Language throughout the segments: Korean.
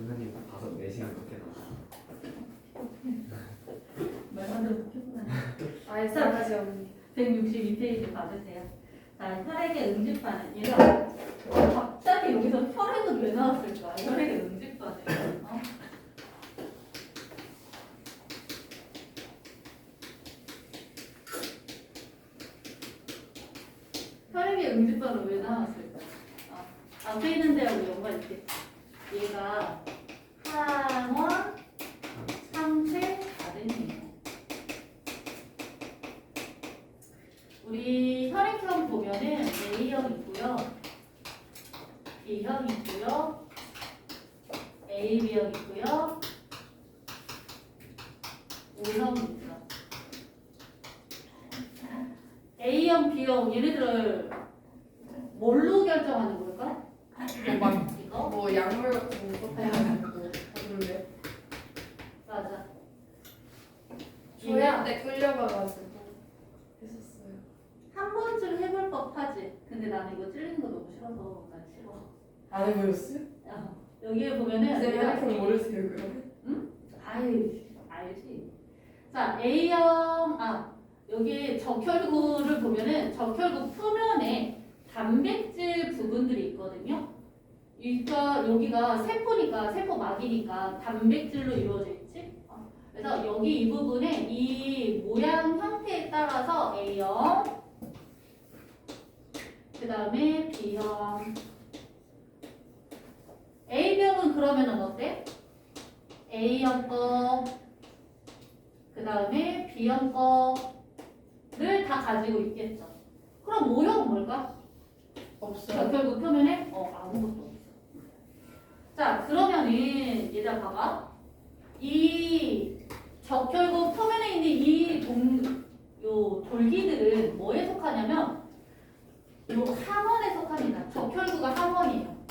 선생님 5, 4시간 그렇게 말만 들어도 피곤하네. 아예 싸가지 없는. 162페이지 받으세요. 자, 혈액의 응집반응. 얘가 갑자기 여기서 혈액은 왜 나왔을까? 혈액의 응집반응. 어? 혈액의 응집반응 왜 나왔을까? 앞에 있는 데하고 연관 있겠지. 얘가 항원, 상체, 다른이에요. 우리 혈액형 보면은 A형 있고요, B형 있고요, AB형 있고요, O형 있죠. A형, B형 얘네들을 뭘로 결정하는 걸까? 이거? 뭐 약물 같은 거 써가지고 그런데 맞아. 조야 때 끌려가가지고 했었어요. 한 번쯤 해볼 법하지. 근데 나는 이거 찔리는 거 너무 싫어서 난 싫어. 안 해보셨어요? 야, 여기에 보면은 쌤 혈액형 모르세요 그러면? 아이 알지. 자 A형 여기 적혈구를 보면은 적혈구 표면에 단백질 부분들이 있거든요. 그러니까 여기가 세포니까 세포막이니까 단백질로 이루어져 있지. 그래서 여기 이 부분에 이 모양 형태에 따라서 A형, 그 다음에 B형. A형은 그러면은 어때? A형 거, 그 다음에 B형 거를 다 가지고 있겠죠. 그럼 O형은 뭘까? 없어요. 적혈구 표면에 아무것도 없어. 자 그러면은 얘들아 봐봐. 이 적혈구 표면에 있는 요 돌기들은 뭐에 속하냐면 요 항원에 속합니다. 적혈구가 항원이에요.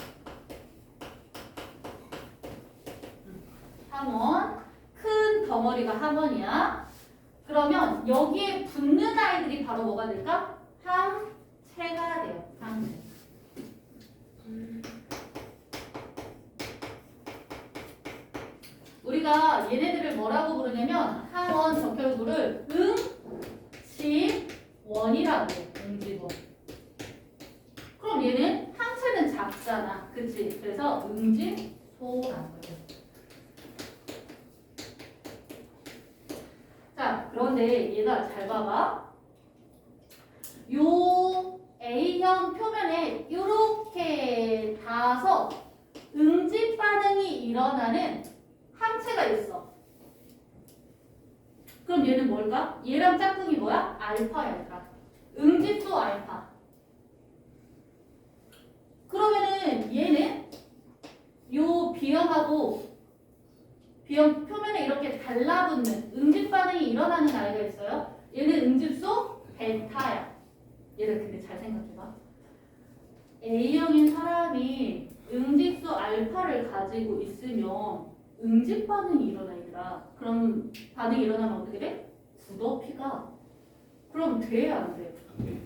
항원, 큰 덩어리가 항원이야. 그러면 여기에 붙는 아이들이 바로 뭐가 될까? 항체가 돼요. 항체. 우리가 얘네들을 뭐라고 부르냐면 항원 적혈구를 응집원이라고 해. 응집원. 그럼 얘는 항체는 작잖아. 그치? 그래서 응집소라는 거예요. 자, 그런데 얘가 잘 봐봐. 요 A형 표면에 이렇게 닿아서 응집 반응이 일어나는 항체가 있어. 그럼 얘는 뭘까? 얘랑 짝꿍이 뭐야? 알파야, 얘들아. 응집소 알파. 그러면은 얘는 요 B형하고 B형 표면에 이렇게 달라붙는 응집 반응이 일어나는 아이가 있어요. 얘는 응집소 베타야. 얘를 근데 잘 생각해봐. A형인 사람이 응집소 알파를 가지고 있으면 응집 반응이 일어나 얘들아. 그럼 반응이 일어나면 어떻게 돼? 부도피가. 그럼 돼? 안 돼?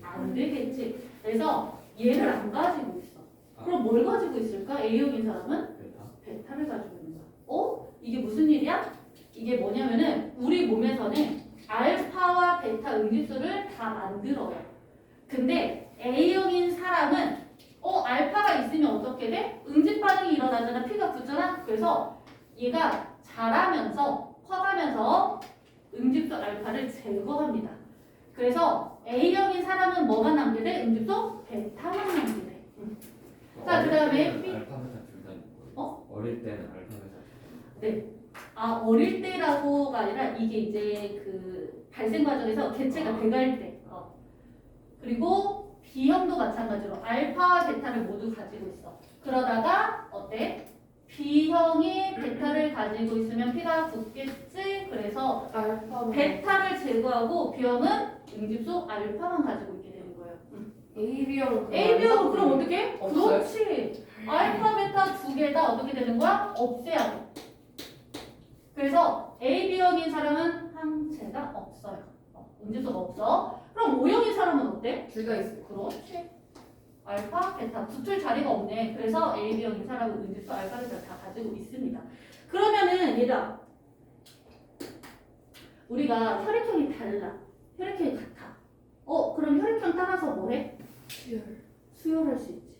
안 되겠지. 그래서 얘를 안 가지고 있어. 그럼 뭘 가지고 있을까? A형인 사람은 베타를 가지고 있는 거야. 이게 무슨 일이야? 이게 뭐냐면은 우리 몸에서는 알파와 베타 응집소를 다 만들어요. 근데 A형인 사람은 알파가 있으면 어떻게 돼? 응집 반응이 일어나잖아. 피가 굳잖아. 그래서 얘가 자라면서 커가면서 응집소 알파를 제거합니다. 그래서 A형인 사람은 뭐만 남게 돼? 응집소 베타만 남게 돼. 자, 그 다음에 알파 베타 둘다 있는 거예요? 어릴 때는 알파 베타. 네. 어릴 때라고가 아니라 이게 이제 그 발생 과정에서 개체가 돼갈 때. 그리고 B형도 마찬가지로 알파와 베타를 모두 가지고 있어. 그러다가 어때? B형이 베타를 가지고 있으면 피가 굳겠지. 그래서 알파 베타를 제거하고 B형은 응집소 알파만 가지고 있게 되는 거예요. AB형 AB형은 그럼 어떻게? 없어요? 그렇지. 알파, 베타 두 개 다 어떻게 되는 거야? 없애야 돼. 그래서 AB형인 사람은 항체가 없어요. 응집소가 없어. 그럼 O형인 사람은 어때? 둘 다 있어요. 그렇지. 알파, 베타 붙을 자리가 없네. 그래서 A, B형인 사람은 음집수 알파, 베타 다 가지고 있습니다. 그러면은 얘들아 우리가 혈액형이 달라. 혈액형이 같아. 그럼 혈액형 따라서 뭐해? 수열. 수혈할 수 있지.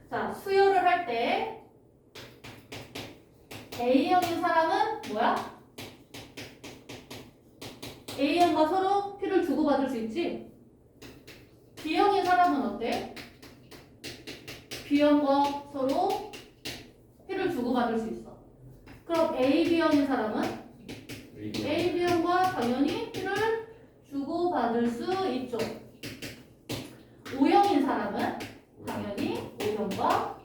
자, 수혈을 할 때 A형인 사람은 뭐야? A형과 서로 피를 주고받을 수 있지? B형인 사람은 어때? B형과 서로 피를 주고받을 수 있어. 그럼 A, B형인 사람은 A, B형과 당연히 피를 주고받을 수 있죠. O형인 사람은 당연히 O형과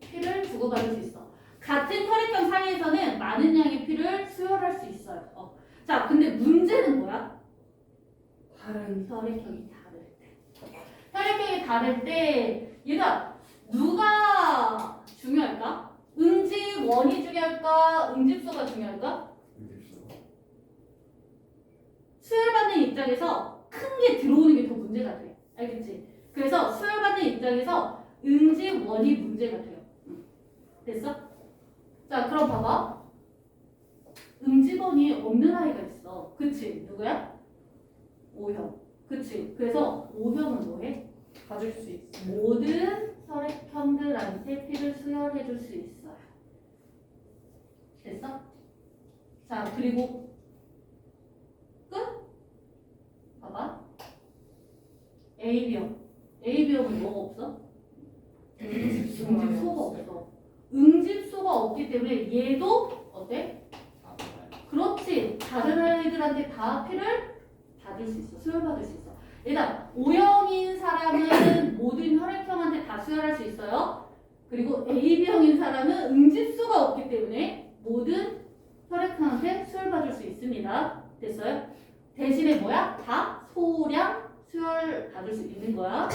피를 주고받을 수 있어. 같은 혈액형 사이에서는 많은 양의 피를 수혈할 수 있어요. 자, 근데 문제는 뭐야? 다른. 혈액형이 다를 때. 혈액형이 다를 때 얘가 누가 중요할까? 응집원이 중요할까? 응집소가 중요할까? 수혈받는 입장에서 큰 게 들어오는 게 더 문제가 돼. 알겠지? 그래서 수혈받는 입장에서 응집원이 문제가 돼요. 됐어? 자, 그럼 봐봐. 응집원이 없는 아이가 있어. 그치? 누구야? O형. 그치? 그래서 O형은 뭐해? 가질 수 있어. 모든 혈액형들한테 피를 수혈해 줄 수 있어요. 됐어? 자, 그리고 끝? 봐봐. AB형. AB형은 뭐가 없어? 응집소가 없어. 응집소가 없기 때문에 얘도 어때? 그렇지. 다른 아이들한테 다 피를 받을 수 있어. 수혈받을 수 있어. 일단 O형인 사람은 모든 혈액형한테 다 수혈할 수 있어요. 그리고 AB형인 사람은 응집수가 없기 때문에 모든 혈액형한테 수혈받을 수 있습니다. 됐어요? 대신에 뭐야? 다 소량 수혈받을 수 있는 거야.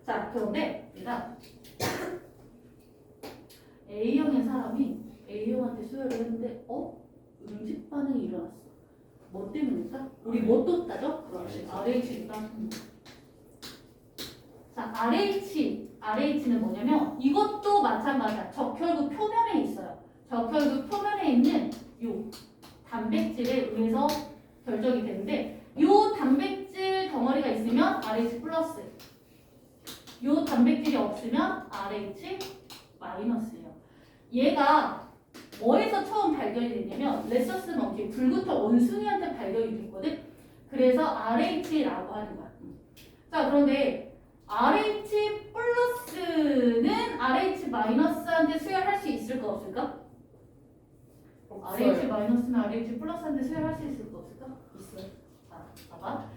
자, 그런데 얘가 A형인 사람이 A형한테 수혈을 했는데 응집 반응이 일어났어. 뭐 때문일까? 우리 뭐 또 따져? 그렇지. RH니까. 자, RH는 뭐냐면 이것도 마찬가지야. 적혈구 표면에 있어요. 적혈구 표면에 있는 요 단백질에 의해서 결정이 되는데 요 단백질 덩어리가 있으면 RH 플러스, 요 단백질이 없으면 RH 마이너스예요. 얘가 뭐에서 처음 발견이 됐냐면 레서스 먼키 불구터 원숭이한테 발견이 됐거든. 그래서 RH라고 하는 거야. 자, 그런데 RH 플러스는 RH 마이너스한테 수혈할 수 있을까 없을까? RH 마이너스는 RH 플러스한테 수혈할 수 있을까 없을까? 있어요. 자, 봐봐.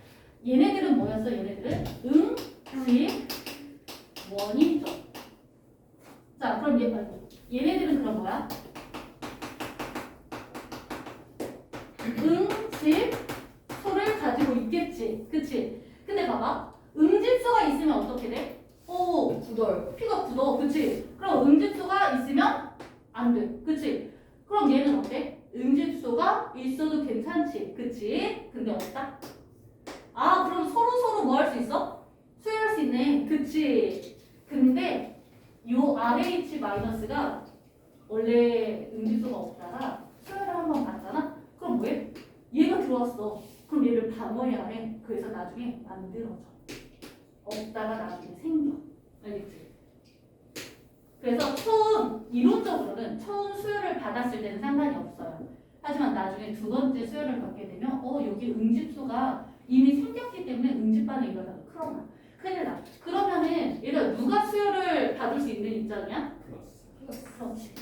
얘네들은 뭐였어? 얘네들은 응집 원이죠. 자, 그럼 얘네들은 그럼 뭐야? 응집소를 가지고 있겠지. 그치? 근데 봐봐. 응집소가 있으면 어떻게 돼? 굳어요. 피가 굳어. 그치? 그럼 응집소가 있으면 안 돼. 그치? 그럼 얘는 어때? 응집소가 있어도 괜찮지. 그치? 근데 없다? 그럼 서로 뭐 할 수 있어? 수혈할 수 있네. 그치? 근데 요 RH-가 원래 응집소가 없다가 수혈을 한번 받잖아? 그럼 왜? 얘가 들어왔어. 그럼 얘를 방어해야 해. 그래서 나중에 만들어져. 없다가 나중에 생겨. 알겠지? 그래서 이론적으로는 처음 수혈을 받았을 때는 상관이 없어요. 하지만 나중에 두 번째 수혈을 받게 되면 여기 응집소가 이미 생겼기 때문에 응집 반응이 일어나서 큰일 나. 그러면은 얘가 누가 수혈을 받을 수 있는 입장이야? 그렇지.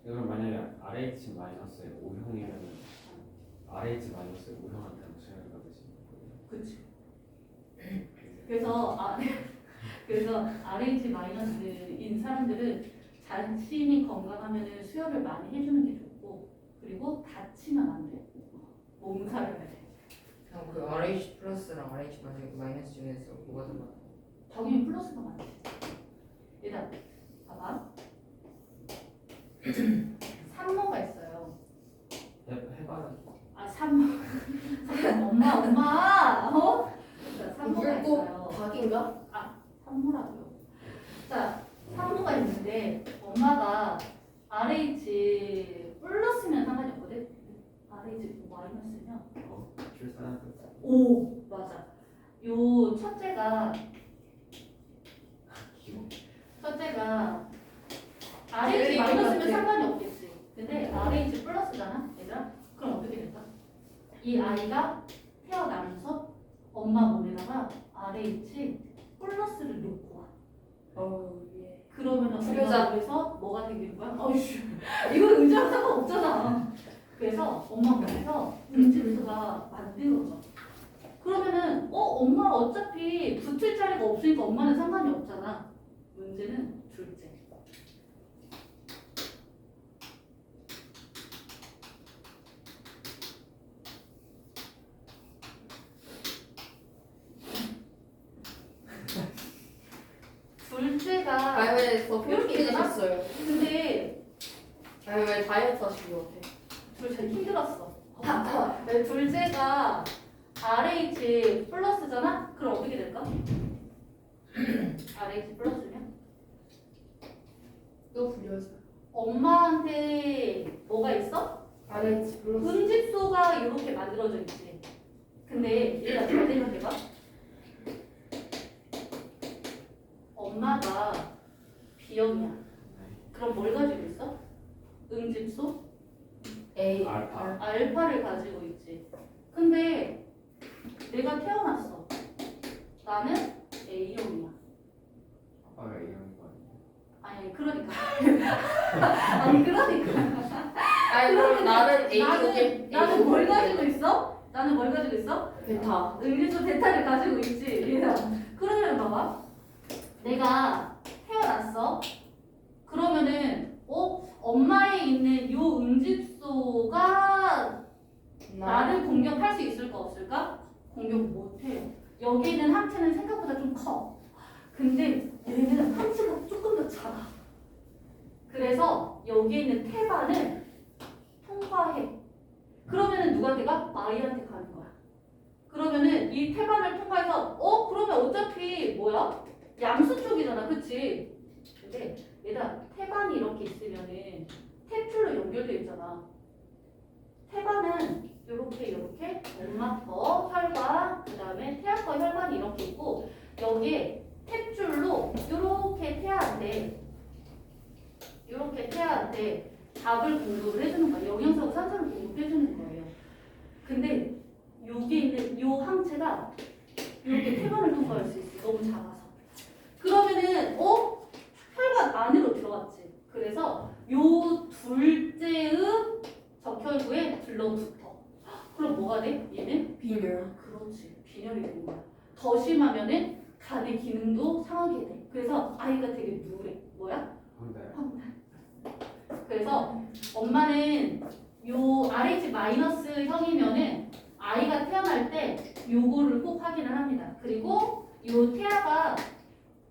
그럼 만약에 RH-의 O형이면 RH-의 O형한테 수혈을 받으시는 거예요? 그치. 그래서 RH-인 사람들은 자신이 건강하면 수혈을 많이 해주는 게 좋고, 그리고 다치면 안 돼. 몸살을 해야 돼. 그럼 그 RH 플러스랑 RH 마이너스 중에서 뭐가 더 많아요? 당연히 플러스가 많지. 일단 봐봐. 산모가 있어요. 해봐. 엄마. 어? 자, 산모가 물고 있어요. 닭인가? 산모라고요. 자, 산모가 있는데 엄마가 RH 플러스면 상관이 없거든. RH 마이너스면 출산할 때 오 맞아. 요 첫째가 RH 마이너스면 상관이 없겠지. 근데 RH 플러스잖아, 얘들아. 그럼 어떻게 될까? 이 아이가 태어나면서 엄마 몸에다가 RH 플러스를 놓고 와. 예. 그러면은 수료자. 엄마 몸에서 뭐가 생기는 거야? 어이씨, 이건 응자랑 상관없잖아. 그래서 엄마 몸에서 응집수가 만들어져. 그러면은 엄마 어차피 붙을 자리가 없으니까 엄마는 상관이 없잖아. 문제는 둘째. 둘째가 왜 더 이렇게 표현이 되셨어요? 근데 왜 다이어트 하신 것 같아? 둘째 힘들었어. 네, 둘째가 RH 플러스잖아? 그럼 어떻게 될까? RH 플러스면? 또 불려서 엄마한테 뭐가 있어? RH 플러스 음집소가 이렇게 만들어져 있지. 근데 얘가 잘 생각해봐. 엄마가 B형이야. 그럼 뭘 가지고 있어? 음집소? A 알파. 알파를 가지고 있지. 근데 내가 태어났어. 나는 A형이야. 아빠가 A형인 거 아니에요? 아니 그러니까. 아니 그러니까. 아니 그럼 나는 A쪽에 나는 뭘 가지고 있어? 나는 뭘 가지고 있어? 베타 음료수 베타를 가지고 있지. 얘들아. 그러면 봐봐. 내가 태어났어. 그러면은 엄마에 있는 요 음집소가 나를 공격할 수 있을까 없을까? 공격 못해요. 여기 있는 항체는 생각보다 좀 커. 근데 얘는 항체가 조금 더 작아. 그래서 여기 있는 태반을 통과해. 그러면은 누구한테 가? 아이한테 가는 거야. 그러면은 이 태반을 통과해서 그러면 어차피 뭐야? 양수 쪽이잖아, 그치? 근데 얘들아 태반이 이렇게 있으면은 탯줄로 연결되어 있잖아. 태반은 요렇게 엄마 거 혈관, 그 다음에 태아 거 혈관이 이렇게 있고 여기에 탯줄로 요렇게 태아한테 밥을 공급을 해주는 거야. 영양소하고 산소를 공급해주는 거예요. 근데 여기 있는 요 항체가 이렇게 태반을 통과할 수 있어. 너무 작아서. 그러면은 혈관 안으로 들어갔지. 그래서 요 둘째의 적혈구에 들러붙어. 그럼 뭐가 돼? 얘는 빈혈 그렇지. 빈혈이 되는 거야. 더 심하면은 간의 기능도 상하게 돼. 그래서 아이가 되게 누래. 뭐야? 황달. 황달. 그래서 엄마는 요 RH 마이너스 형이면은 아이가 태어날 때 요거를 꼭 확인을 합니다. 그리고 요 태아가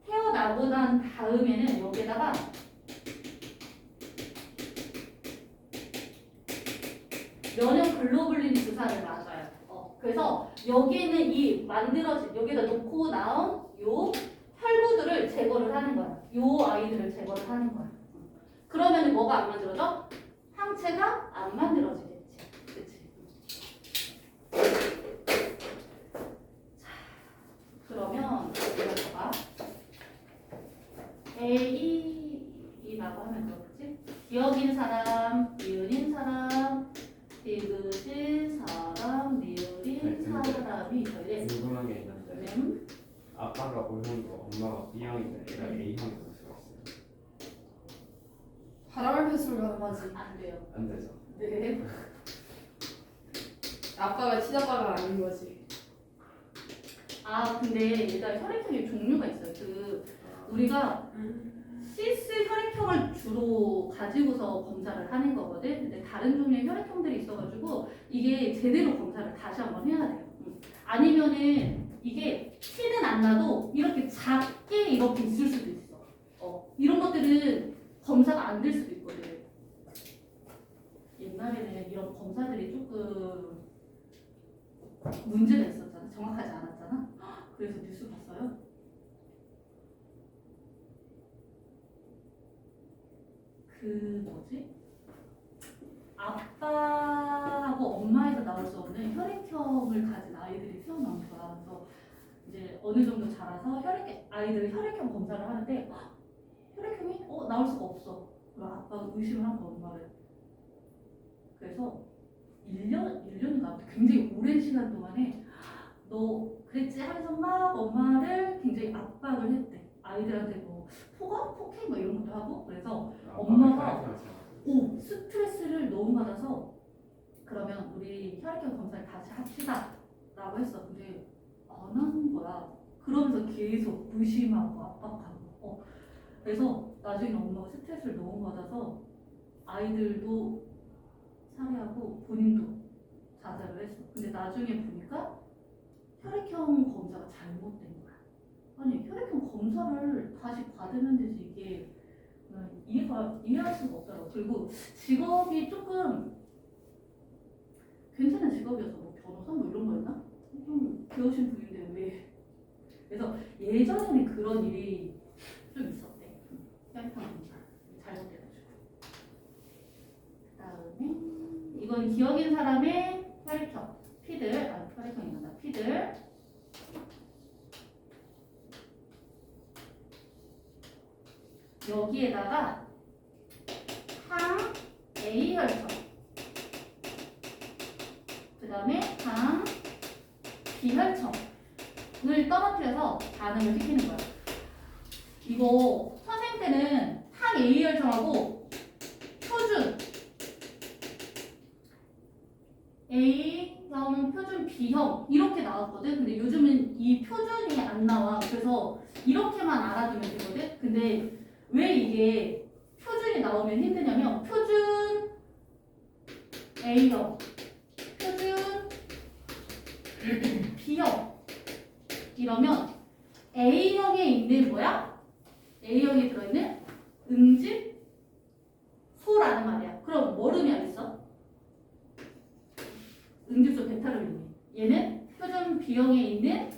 태어나고 난 다음에는 여기에다가 면역 글로불린 주사를 맞아요. 그래서 여기에는 이 만들어진 여기다 놓고 나온 요 혈구들을 제거를 하는 거야. 요 아이들을 제거를 하는 거야. 그러면 뭐가 안 만들어져? 항체가 안 만들어지겠지. 그치? 자, 그러면 여기 봐봐. A라고 하면 그렇지? 기억인 사람, 이은인 사람, 디귿인 사람, 리을인 사람이 있어야 궁금한 게 있는데 아빠가 O형이고 엄마가 B형인데 얘가 A형이 될 수가 있어요. 바람을 폈으면 가능하지 안 돼요. 안 되죠. 네. 아빠가 친아빠가 아닌 거지 근데 얘가 혈액형의 종류가 있어요. 우리가 시스 혈액형을 주로 가지고서 검사를 하는 거거든. 근데 다른 종류의 혈액형들이 있어가지고 이게 제대로 검사를 다시 한번 해야 돼요. 아니면은 이게 티는 안 나도 이렇게 작게 이렇게 있을 수도 있어. 이런 것들은 검사가 안 될 수도 있거든. 옛날에는 이런 검사들이 조금 문제가 있었잖아. 정확하지 않았잖아. 그래서 뉴스 봤어요? 그 뭐지? 아빠하고 엄마에서 나올 수 없는 혈액형을 가진 아이들이 태어난 거야. 그래서 이제 어느 정도 자라서 아이들 혈액형 검사를 하는데 혈액형이 나올 수가 없어. 그럼 아빠가 의심을 한 거야, 엄마를. 그래서 1년인가 굉장히 오랜 시간 동안에 너 그랬지 하면서 막 엄마를 굉장히 압박을 했대. 아이들한테 뭐 폭행 뭐 이런 것도 하고. 그래서 엄마가 스트레스를 너무 받아서 그러면 우리 혈액형 검사를 다시 합시다 라고 했어. 근데 안 하는 거야. 그러면서 계속 의심하고 압박하고. 그래서 나중에 엄마가 스트레스를 너무 받아서 아이들도 살해하고 본인도 자살을 했어. 근데 나중에 보니까 혈액형 검사가 잘못된 거야. 아니 혈액형 검사를 다시 받으면 되지 이게 이해할 수가 없더라고. 그리고 직업이 조금 괜찮은 직업이어서 뭐 변호사 뭐 이런 거였나? 좀 배우신 분인데 왜? 그래서 예전에는 그런 일이 좀 있었대. 혈액형 검사 잘못돼가지고. 그다음에 이건 기억인 사람의 혈액형 혈액형이란다. 피들. 여기에다가 항 A 혈청, 그 다음에 항 B 혈청을 떨어뜨려서 반응을 시키는 거야. 이거 선생님 때는 항 A 혈청하고 표준 A형, 표준 B형 이렇게 나왔거든. 근데 요즘은 이 표준이 안 나와. 그래서 이렇게만 알아두면 되거든. 근데 왜 이게 표준이 나오면 힘드냐면 표준 A형, 표준 B형 이러면 A형에 있는 뭐야? A형에 들어있는 응집소라는 말이야. 그럼 뭘 의미하겠어? 응집소 베타를 의미해. 얘는 표준 B형에 있는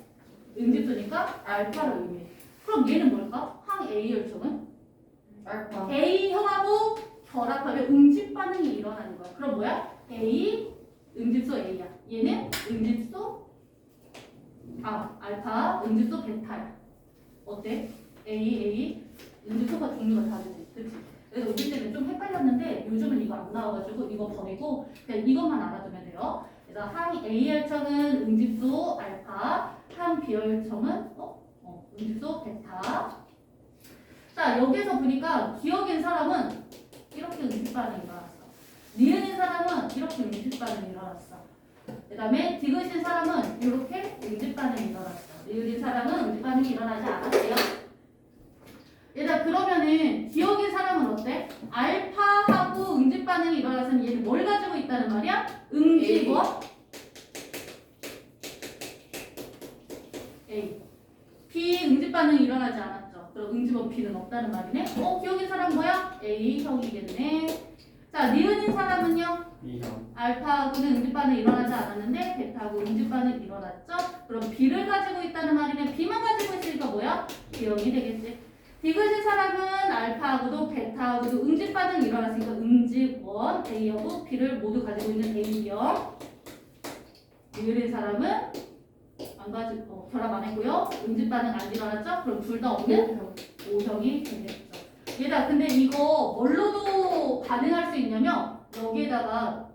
응집소니까 알파를 의미해. 그럼 얘는 뭘까? 항 A 혈청은? 알파. A형하고 결합하면 응집 반응이 일어나는 거야. 그럼 뭐야? A 응집소 A야. 얘는 응집소 알파 응집소 베타야. 어때? A 응집소가 종류가 다르지. 그치? 그래서 우리 때는 좀 헷갈렸는데 요즘은 이거 안 나와가지고 이거 버리고 그냥 이것만 알아두면 돼요. 그래서 항 A 혈청은 응집소 알파, 항 B 혈청은 응집소 베타. 자, 여기서 보니까 기억인 사람은 이렇게 응집 반응이 일어났어. 니은인 사람은 이렇게 응집 반응이 일어났어. 그 다음에 디귿인 사람은 이렇게 응집 반응이 일어났어. 리을인 사람은 응집 반응이 일어나지 않았대요. 얘들아, 그러면은 기억인 사람은 어때? 알파하고 응집 반응이 일어나서는 얘는 뭘 가지고 있다는 말이야? 응집어 A. B 응집 반응이 일어나지 않았죠. 그럼 응집어 B는 없다는 말이네. 기억인 사람 뭐야? A형이겠네. 자, 니은인 사람은요? B형. 알파하고는 응집 반응이 일어나지 않았는데 베타하고 응집 반응이 일어났죠. 그럼 B를 가지고 있다는 말이네. B만 가지고 있으니까 뭐야? B형이 되겠지. 디귿인 사람은 알파하고도 베타하고도 응집 반응이 일어났으니까 응집원 A하고 B를 모두 가지고 있는 A형. 니은인 사람은 안 가지고 결합 안 했고요. 응집 반응 안 일어났죠? 그럼 둘 다 없는 O형이 되겠죠. 얘들아, 근데 이거 뭘로도 반응할 수 있냐면 여기에다가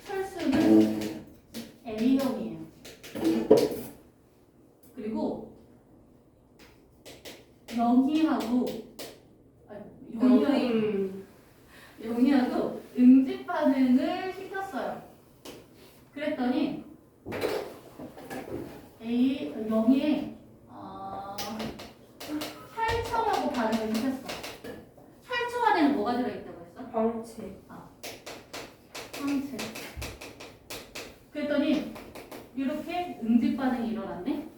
철수는 A형이에요. 그리고 영희하고 응집 반응을 시켰어요. 그랬더니 영희에 혈청하고 반응을 시켰어. 혈청 안에는 뭐가 들어있다고 했어? 황체. 황체. 그랬더니 이렇게 응집 반응이 일어났네.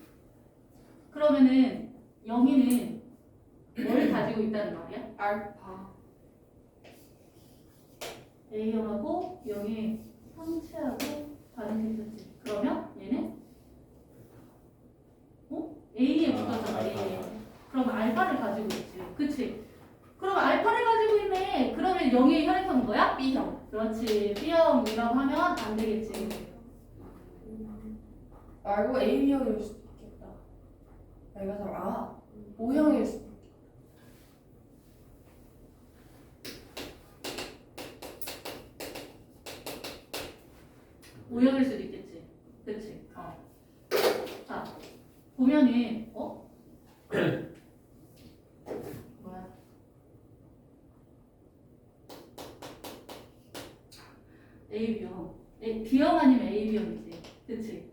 그러면은 영희는 뭘 가지고 있다는 말이야? 알파. A형하고 0의 상체하고 반응했었지. 그러면 얘는 A에 붙었잖아. A에. 그럼 알파를 가지고 있지. 그치? 그럼 알파를 가지고 있네. 그러면 0의 혈액형은 뭐야? B형. 그렇지. B형이라고 하면 안 되겠지. 말고 A형일 수도 있겠다. O형일 수도 있겠다. O형일 수도 있겠지. 그치? 자, 보면은, 뭐야? AB형. B형 아니면 AB형이지. 그치?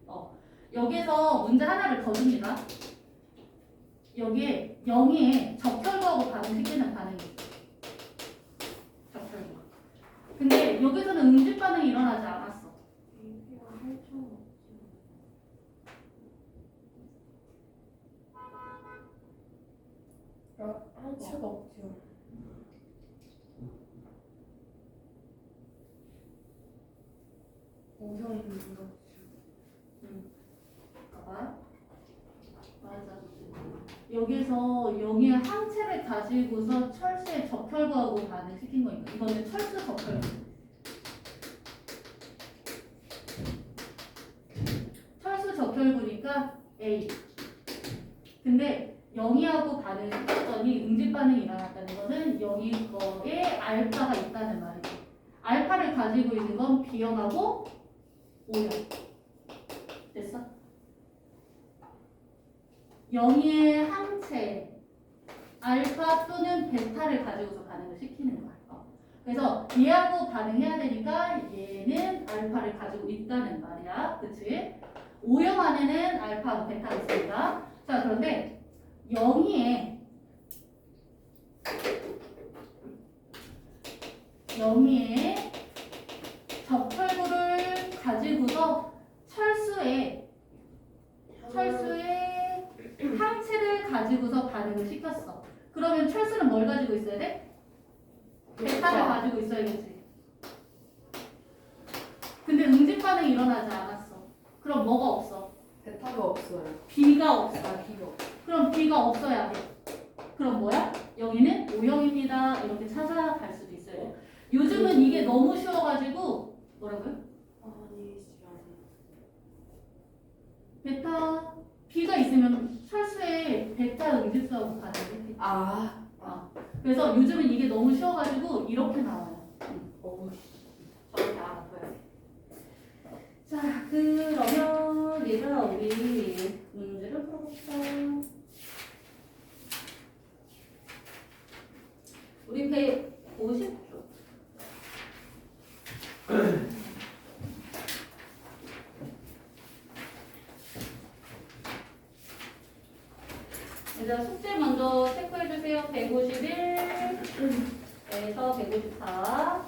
여기서 문제 하나를 더 줍니다. 여기에 0에 적혈구하고 반응시키는 반응이 있어. 적혈구. 근데 여기서는 응집 반응이 일어나지 않았어. 한치가 없죠. O형인 거죠. 봐봐. 맞아. 여기서 0의 항체를 가지고서 철수의 적혈구하고 반응시킨 거니까 이거는 철수 적혈구. 철수 적혈구니까 A. 근데 0이하고 반응시켰더니 응집 반응이 일어났다는 것은 여기 거에 알파가 있다는 말이지. 알파를 가지고 있는 건 B형하고 O형. 됐어? 0의 항체 알파 또는 베타를 가지고서 반응을 시키는 거야. 그래서 얘하고 반응해야 되니까 얘는 알파를 가지고 있다는 말이야. 그치? O형 안에는 알파하고 베타가 있습니다. 자, 그런데 0의 적혈구를 가지고서 철수의 항체를 가지고서 반응을 시켰어. 그러면 철수는 뭘 가지고 있어야 돼? 베타를 가지고 있어야겠지. 근데 응집 반응이 일어나지 않았어. 그럼 뭐가 없어? 베타가 없어요. B가 없어. B가 없어. 그럼 B가 없어야 돼. 그럼 뭐야? 여기는 O형입니다. 이렇게 찾아갈 수도 있어요. 요즘은 이게 너무 쉬워가지고 뭐라고요? 베타 B가 있으면 철수에 베타 응집수하고 반응을 그래서 요즘은 이게 너무 쉬워가지고 이렇게 나와요. 저렇게 알아둬야 돼. 자, 그러면 얘들아 우리 문제를 풀어봅시다. 우리 150쪽. 얘들아 숙제 먼저 체크해주세요. 151에서 154.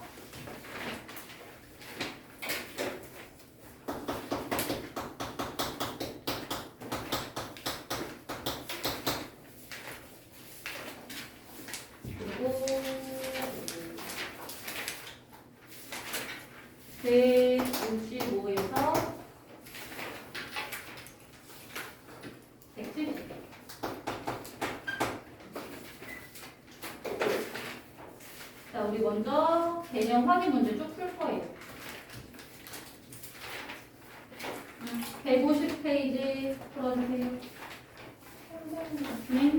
그리고 165에서 170. 자, 우리 먼저 개념 확인 문제 쭉 풀 거예요. 150페이지 풀어주세요. 네.